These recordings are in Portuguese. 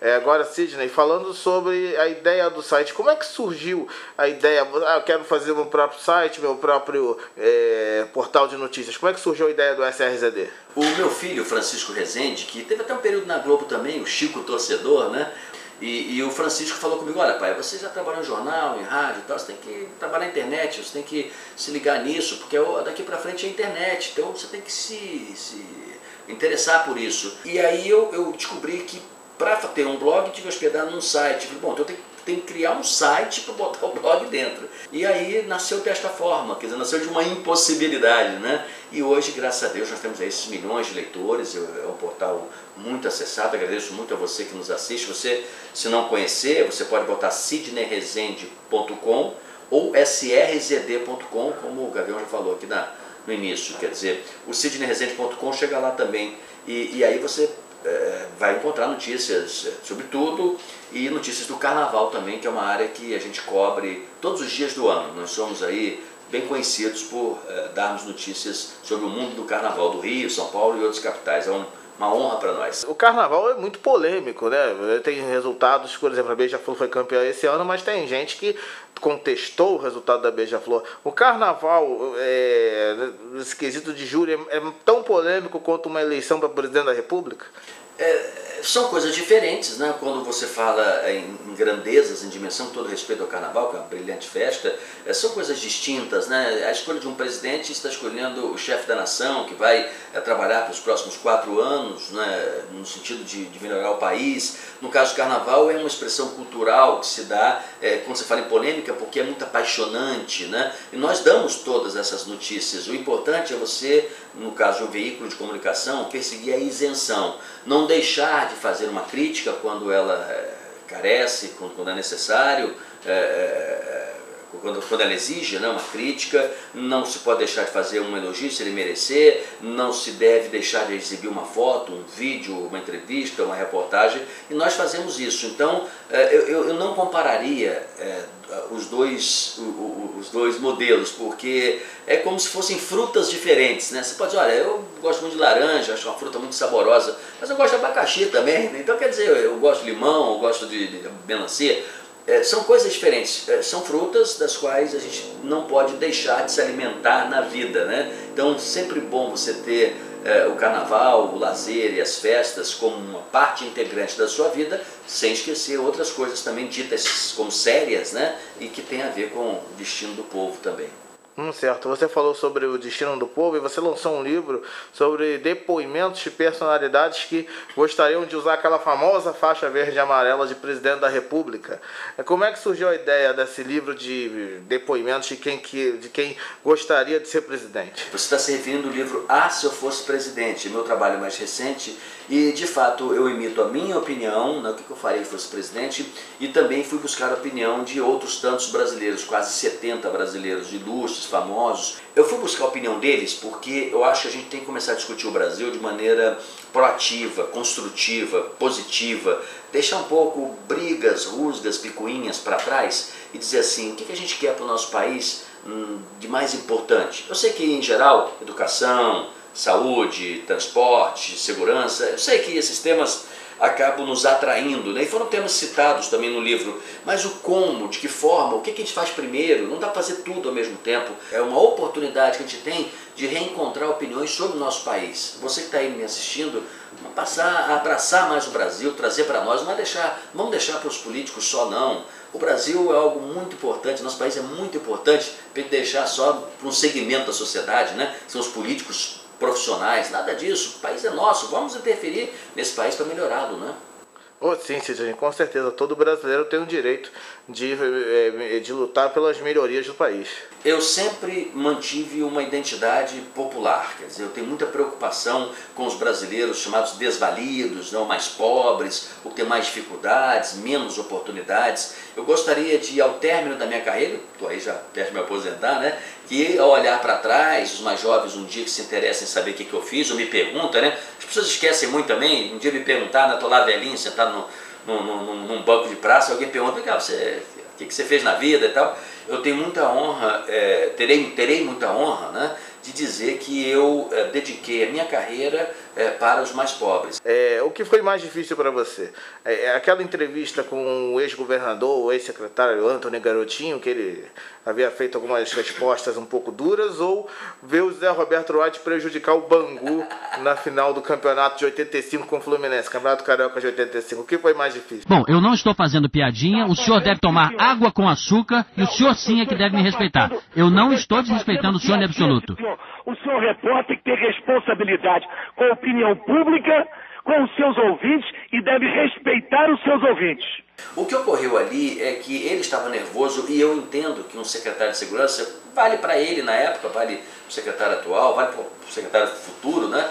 Agora, Sidney, falando sobre a ideia do site, como é que surgiu a ideia? Eu quero fazer meu próprio site, meu próprio portal de notícias. Como é que surgiu a ideia do SRZD? O meu filho, Francisco Rezende, que teve até um período na Globo também, o Chico Torcedor, né? E o Francisco falou comigo: olha, pai, você já trabalhou em jornal, em rádio e tal, você tem que trabalhar na internet, você tem que se ligar nisso, porque daqui pra frente é internet, então você tem que se interessar por isso. E aí eu descobri que para ter um blog tinha que hospedar num site. Falei, bom, então eu tenho que criar um site para botar o blog dentro. E aí nasceu desta forma, quer dizer, nasceu de uma impossibilidade, né? E hoje, graças a Deus, nós temos aí esses milhões de leitores, é um portal muito acessado, agradeço muito a você que nos assiste. Você, se não conhecer, você pode botar sidneyrezende.com ou srzd.com, como o Gavião já falou aqui no início, quer dizer, o sidneyrezende.com chega lá também, e aí você vai encontrar notícias sobre tudo e notícias do carnaval também, que é uma área que a gente cobre todos os dias do ano. Nós somos aí bem conhecidos por darmos notícias sobre o mundo do carnaval do Rio, São Paulo e outras capitais. É uma honra para nós. O carnaval é muito polêmico, né? Tem resultados, por exemplo, a Beija-Flor foi campeã esse ano, mas tem gente que contestou o resultado da Beija-Flor. O carnaval, esse quesito de júri, é tão polêmico quanto uma eleição para presidente da República? São coisas diferentes, né? Quando você fala em grandezas, em dimensão, com todo respeito ao carnaval, que é uma brilhante festa, são coisas distintas, né? A escolha de um presidente está escolhendo o chefe da nação, que vai trabalhar pelos próximos 4 anos, né? No sentido de melhorar o país. No caso do carnaval, é uma expressão cultural que se dá, quando você fala em polêmica, porque é muito apaixonante, né? E nós damos todas essas notícias. O importante é você, no caso de um veículo de comunicação, perseguir a isenção. Não deixar de fazer uma crítica quando ela carece, quando é necessário, quando ela exige, né, uma crítica. Não se pode deixar de fazer um elogio se ele merecer, não se deve deixar de exibir uma foto, um vídeo, uma entrevista, uma reportagem, e nós fazemos isso. Então eu não compararia os dois modelos, porque é como se fossem frutas diferentes, né? Você pode dizer, olha, eu gosto muito de laranja, acho uma fruta muito saborosa, mas eu gosto de abacaxi também, né? Então quer dizer, eu gosto de limão, eu gosto de melancia. São coisas diferentes, são frutas das quais a gente não pode deixar de se alimentar na vida, né? Então sempre bom você ter o carnaval, o lazer e as festas como uma parte integrante da sua vida, sem esquecer outras coisas também ditas como sérias, né? E que tem a ver com o destino do povo também. Certo, você falou sobre o destino do povo e você lançou um livro sobre depoimentos de personalidades que gostariam de usar aquela famosa faixa verde e amarela de presidente da República. Como é que surgiu a ideia desse livro de depoimentos de quem gostaria de ser presidente? Você está se referindo ao livro Ah, Se Eu Fosse Presidente, meu trabalho mais recente, e de fato eu imito a minha opinião, né, o que eu faria se fosse presidente, e também fui buscar a opinião de outros tantos brasileiros, quase 70 brasileiros ilustres, famosos. Eu fui buscar a opinião deles porque eu acho que a gente tem que começar a discutir o Brasil de maneira proativa, construtiva, positiva, deixar um pouco brigas, rusgas, picuinhas para trás e dizer assim, o que a gente quer para o nosso país de mais importante. Eu sei que em geral, educação, saúde, transporte, segurança, eu sei que esses temas acabam nos atraindo, né? E foram temas citados também no livro, mas o como, de que forma, o que a gente faz primeiro, não dá para fazer tudo ao mesmo tempo. É uma oportunidade que a gente tem de reencontrar opiniões sobre o nosso país. Você que está aí me assistindo, passar a abraçar mais o Brasil, trazer para nós, não deixar para os políticos só não. O Brasil é algo muito importante, nosso país é muito importante, para deixar só para um segmento da sociedade, né? São os políticos profissionais, nada disso, o país é nosso, vamos interferir nesse país para melhorá-lo, né? Sim, Sidney, com certeza, todo brasileiro tem o direito de lutar pelas melhorias do país. Eu sempre mantive uma identidade popular, quer dizer, eu tenho muita preocupação com os brasileiros chamados desvalidos, não, mais pobres, ou que têm mais dificuldades, menos oportunidades. Eu gostaria de, ao término da minha carreira, estou aí já perto de me aposentar, né, que ao olhar para trás, os mais jovens um dia que se interessam em saber o que eu fiz, ou me perguntam, né, as pessoas esquecem muito também, um dia me perguntar, né, estou lá velhinho, sentado num banco de praça, alguém pergunta, o que você fez na vida e tal. Eu tenho muita honra, terei muita honra, né, de dizer que eu dediquei a minha carreira para os mais pobres. O que foi mais difícil para você? Aquela entrevista com o ex-governador, o ex-secretário Antony Garotinho, que ele havia feito algumas respostas um pouco duras, ou ver o Zé Roberto Wright prejudicar o Bangu na final do campeonato de 85 com o Fluminense, Campeonato Carioca de 85? O que foi mais difícil? Bom, eu não estou fazendo piadinha, o senhor deve tomar água com açúcar e o senhor sim é que deve me respeitar. Eu não estou desrespeitando o senhor em absoluto. O senhor repórter que tem responsabilidade com a opinião pública, com os seus ouvintes e deve respeitar os seus ouvintes. O que ocorreu ali é que ele estava nervoso e eu entendo que um secretário de segurança, vale para ele na época, vale para o secretário atual, vale para o secretário futuro, né?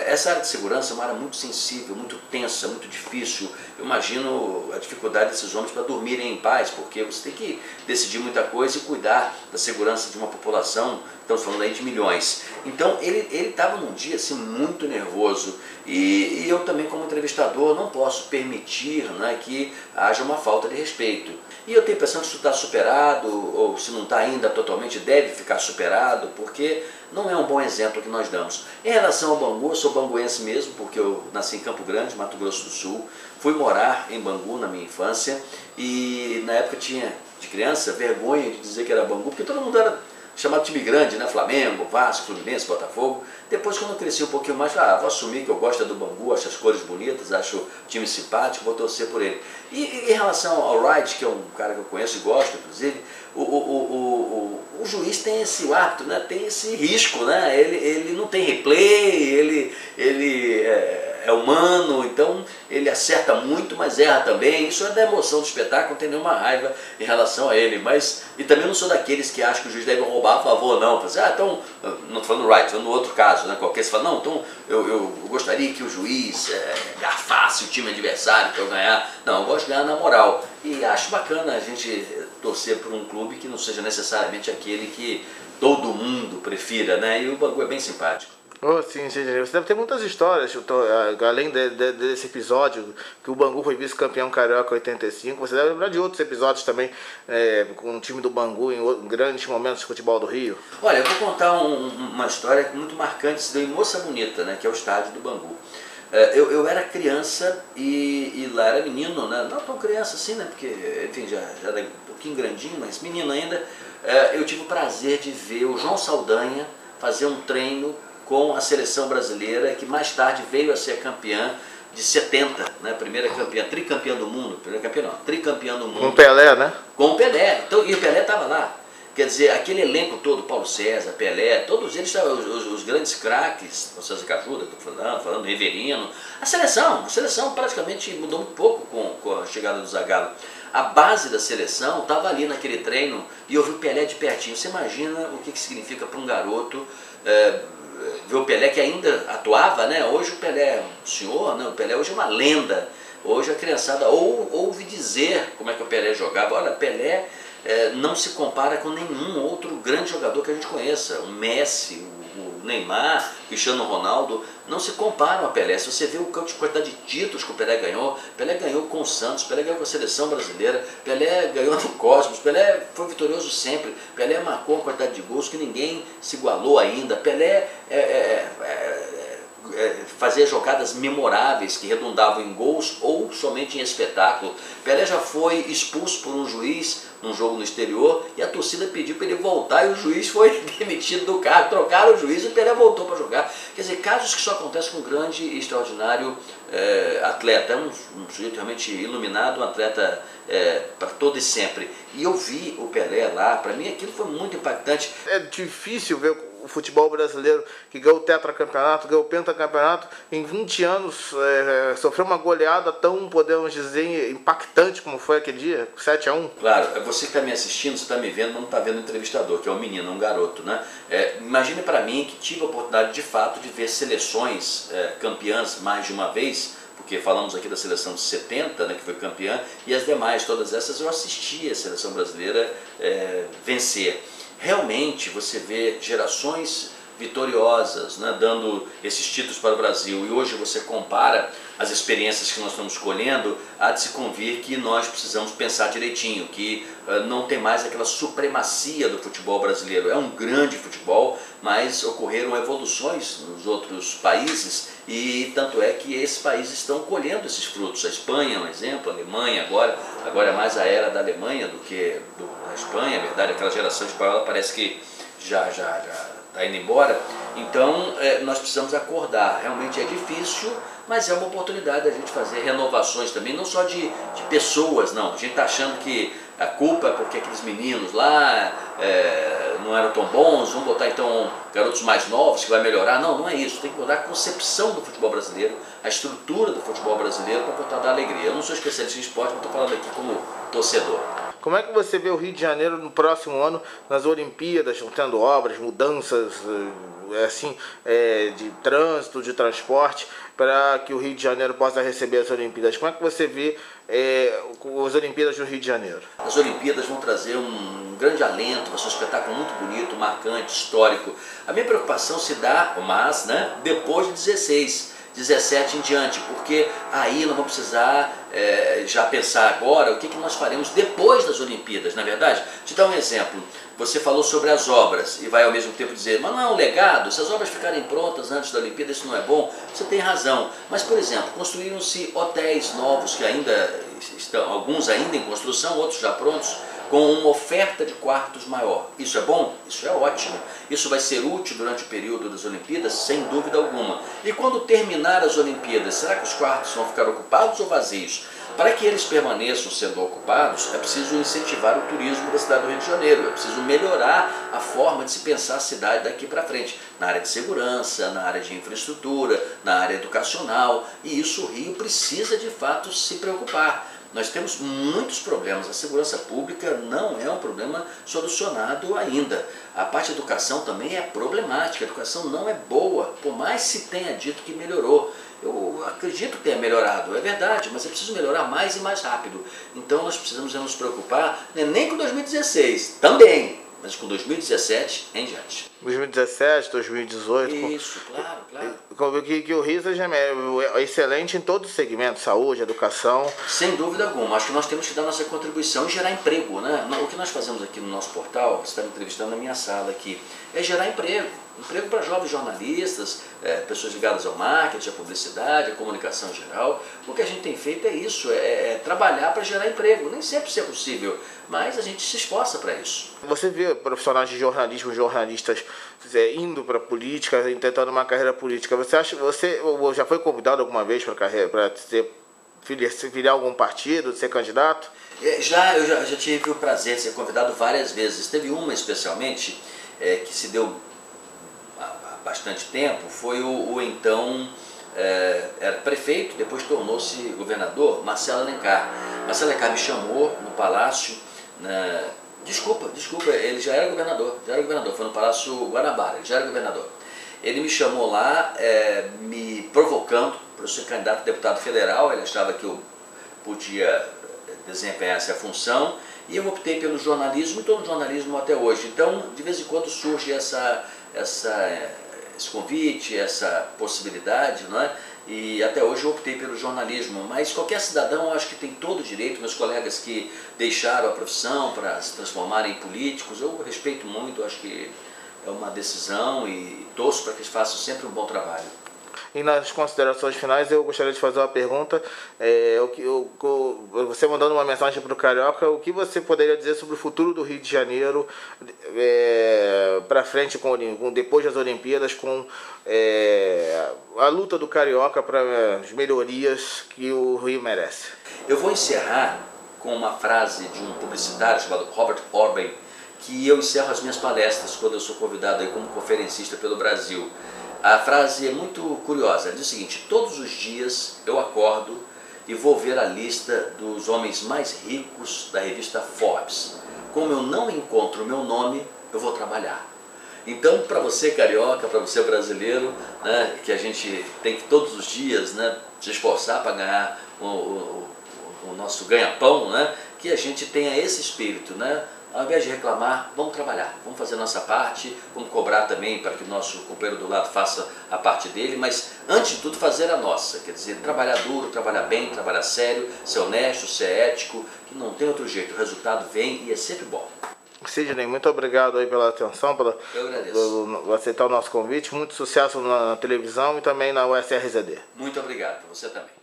Essa área de segurança é uma área muito sensível, muito tensa, muito difícil. Eu imagino a dificuldade desses homens para dormirem em paz, porque você tem que decidir muita coisa e cuidar da segurança de uma população, estamos falando aí de milhões. Então ele estava num dia assim, muito nervoso e eu também como entrevistador não posso permitir, né, que haja uma falta de respeito. E eu tenho a impressão que isso está superado, ou se não está ainda totalmente, deve ficar superado, porque não é um bom exemplo que nós damos. Em relação ao Bangu, eu sou banguense mesmo, porque eu nasci em Campo Grande, Mato Grosso do Sul, fui morar em Bangu na minha infância, e na época tinha, de criança, vergonha de dizer que era Bangu, porque todo mundo era chamado time grande, né? Flamengo, Vasco, Fluminense, Botafogo. Depois, quando eu cresci um pouquinho mais, vou assumir que eu gosto do Bangu, acho as cores bonitas, acho o time simpático, vou torcer por ele. E em relação ao Wright, que é um cara que eu conheço e gosto, inclusive, o juiz tem esse hábito, né? Tem esse risco, né? Ele não tem replay, ele é humano, então ele acerta muito, mas erra também. Isso é da emoção do espetáculo, não tem nenhuma raiva em relação a ele. E também não sou daqueles que acham que o juiz deve roubar a favor, não. Então, não estou falando Wright, estou no outro caso, né? Qualquer, você fala, não, então eu gostaria que o juiz garfasse o time adversário para eu ganhar. Não, eu gosto de ganhar na moral. E acho bacana a gente torcer por um clube que não seja necessariamente aquele que todo mundo prefira, né? E o Bangu é bem simpático. Sim, você deve ter muitas histórias, além desse episódio que o Bangu foi vice-campeão carioca 85, você deve lembrar de outros episódios também com o time do Bangu em grandes momentos de futebol do Rio. Olha, eu vou contar uma história muito marcante, se deu em Moça Bonita, né, que é o estádio do Bangu. Eu era criança e lá era menino, né? Não tão criança assim, né? Porque, enfim, já era um pouquinho grandinho, mas menino ainda. Eu tive o prazer de ver o João Saldanha fazer um treino com a seleção brasileira, que mais tarde veio a ser campeã de 70, né? Primeira campeã, tricampeã do mundo, tricampeã do mundo. Com o Pelé, né? Com o Pelé, então, e o Pelé estava lá. Quer dizer, aquele elenco todo, Paulo César, Pelé, todos eles estavam, os grandes craques, o César Cajuda, estou falando, Riverino. A seleção praticamente mudou muito pouco com a chegada do Zagallo. A base da seleção estava ali naquele treino e eu vi o Pelé de pertinho. Você imagina o que significa para um garoto ver o Pelé que ainda atuava, né? Hoje o Pelé é um senhor, né? O Pelé hoje é uma lenda. Hoje a criançada ouve dizer como é que o Pelé jogava. Olha, Pelé não se compara com nenhum outro grande jogador que a gente conheça. O Messi, o Neymar, o Cristiano Ronaldo, não se comparam a Pelé. Se você vê a quantidade de títulos que o Pelé ganhou com o Santos, Pelé ganhou com a seleção brasileira, Pelé ganhou no Cosmos, Pelé foi vitorioso sempre, Pelé marcou uma quantidade de gols que ninguém se igualou ainda, Pelé fazia jogadas memoráveis que redundavam em gols ou somente em espetáculo. Pelé já foi expulso por um juiz num jogo no exterior e a torcida pediu para ele voltar e o juiz foi demitido do cargo, trocaram o juiz e o Pelé voltou para jogar. Quer dizer, casos que só acontecem com um grande e extraordinário atleta, um sujeito realmente iluminado, um atleta para todo e sempre. E eu vi o Pelé lá, para mim aquilo foi muito impactante. É difícil ver o futebol brasileiro que ganhou o tetracampeonato, ganhou o pentacampeonato, em 20 anos sofreu uma goleada tão, podemos dizer, impactante como foi aquele dia, 7-1. Claro, você que está me assistindo, você está me vendo, não está vendo o entrevistador, que é um menino, um garoto, né? Imagine para mim que tive a oportunidade de fato de ver seleções campeãs mais de uma vez, porque falamos aqui da seleção de 70, né, que foi campeã, e as demais, todas essas eu assisti a seleção brasileira vencer. Realmente você vê gerações vitoriosas, né, dando esses títulos para o Brasil, e hoje você compara as experiências que nós estamos colhendo, há de se convir que nós precisamos pensar direitinho, que não tem mais aquela supremacia do futebol brasileiro. É um grande futebol, mas ocorreram evoluções nos outros países, e tanto é que esses países estão colhendo esses frutos. A Espanha é um exemplo, a Alemanha agora é mais a era da Alemanha do que da Espanha, é verdade, aquela geração espanhola parece que já está indo embora. Então nós precisamos acordar, realmente é difícil, mas é uma oportunidade da gente fazer renovações também, não só de pessoas, não. A gente está achando que a culpa é porque aqueles meninos lá não eram tão bons, vamos botar então garotos mais novos que vai melhorar. Não, não é isso, tem que mudar a concepção do futebol brasileiro, a estrutura do futebol brasileiro para voltar a dar alegria. Eu não sou especialista em esporte, mas estou falando aqui como torcedor. Como é que você vê o Rio de Janeiro no próximo ano, nas Olimpíadas, tendo obras, mudanças de trânsito, de transporte, para que o Rio de Janeiro possa receber as Olimpíadas? Como é que você vê as Olimpíadas no Rio de Janeiro? As Olimpíadas vão trazer um grande alento, vai ser um espetáculo muito bonito, marcante, histórico. A minha preocupação se dá, mas depois de 17 em diante, porque aí nós vamos precisar já pensar agora o que nós faremos depois das Olimpíadas, na verdade. Te dar um exemplo, você falou sobre as obras e vai ao mesmo tempo dizer, mas não é um legado, se as obras ficarem prontas antes da Olimpíada isso não é bom. Você tem razão, mas por exemplo, construíram-se hotéis novos que ainda estão, alguns ainda em construção, outros já prontos, com uma oferta de quartos maior. Isso é bom? Isso é ótimo. Isso vai ser útil durante o período das Olimpíadas, sem dúvida alguma. E quando terminar as Olimpíadas, será que os quartos vão ficar ocupados ou vazios? Para que eles permaneçam sendo ocupados, é preciso incentivar o turismo da cidade do Rio de Janeiro, é preciso melhorar a forma de se pensar a cidade daqui para frente, na área de segurança, na área de infraestrutura, na área educacional, e isso o Rio precisa de fato se preocupar. Nós temos muitos problemas, a segurança pública não é um problema solucionado ainda. A parte de educação também é problemática, a educação não é boa, por mais se tenha dito que melhorou. Eu acredito que tenha melhorado, é verdade, mas é preciso melhorar mais e mais rápido. Então nós precisamos nos preocupar, nem com 2016, também, mas com 2017 em diante. 2017, 2018... Isso, claro. Que o Rio seja excelente em todos os segmentos, saúde, educação. Sem dúvida alguma, acho que nós temos que dar nossa contribuição e gerar emprego, né? O que nós fazemos aqui no nosso portal, você está me entrevistando na minha sala aqui, é gerar emprego. Emprego para jovens jornalistas, pessoas ligadas ao marketing, à publicidade, à comunicação em geral. O que a gente tem feito é isso, é trabalhar para gerar emprego. Nem sempre isso é possível, mas a gente se esforça para isso. Você vê profissionais de jornalismo, jornalistas indo para a política, tentando uma carreira política. Você já foi convidado alguma vez para filiar algum partido, ser candidato? Eu já tive o prazer de ser convidado várias vezes. Teve uma especialmente que se deu há bastante tempo, foi o então era prefeito, depois tornou-se governador, Marcelo Alencar. Marcelo Alencar me chamou no Palácio, desculpa, ele já era governador, foi no Palácio Guanabara, ele já era governador. Ele me chamou lá, me provocando para eu ser candidato a deputado federal, ele achava que eu podia desempenhar essa função, e eu optei pelo jornalismo e estou no jornalismo até hoje. Então, de vez em quando surge esse convite, essa possibilidade, não é? E até hoje eu optei pelo jornalismo, mas qualquer cidadão acho que tem todo o direito, meus colegas que deixaram a profissão para se transformarem em políticos, eu respeito muito, acho que é uma decisão e torço para que eles façam sempre um bom trabalho. E nas considerações finais eu gostaria de fazer uma pergunta, você mandando uma mensagem para o Carioca, o que você poderia dizer sobre o futuro do Rio de Janeiro para frente, depois das Olimpíadas, com a luta do Carioca para as melhorias que o Rio merece? Eu vou encerrar com uma frase de um publicitário chamado Robert Orben, que eu encerro as minhas palestras quando eu sou convidado aí como conferencista pelo Brasil. A frase é muito curiosa, diz o seguinte: todos os dias eu acordo e vou ver a lista dos homens mais ricos da revista Forbes. Como eu não encontro o meu nome, eu vou trabalhar. Então, para você carioca, para você brasileiro, né, que a gente tem que todos os dias, né, se esforçar para ganhar o nosso ganha-pão, né, que a gente tenha esse espírito, né, ao invés de reclamar, vamos trabalhar, vamos fazer a nossa parte, vamos cobrar também para que o nosso companheiro do lado faça a parte dele, mas antes de tudo fazer a nossa, quer dizer, trabalhar duro, trabalhar bem, trabalhar sério, ser honesto, ser ético, que não tem outro jeito, o resultado vem e é sempre bom. Sidney, muito obrigado aí pela atenção, por aceitar o nosso convite, muito sucesso na televisão e também na USRZD. Muito obrigado, você também.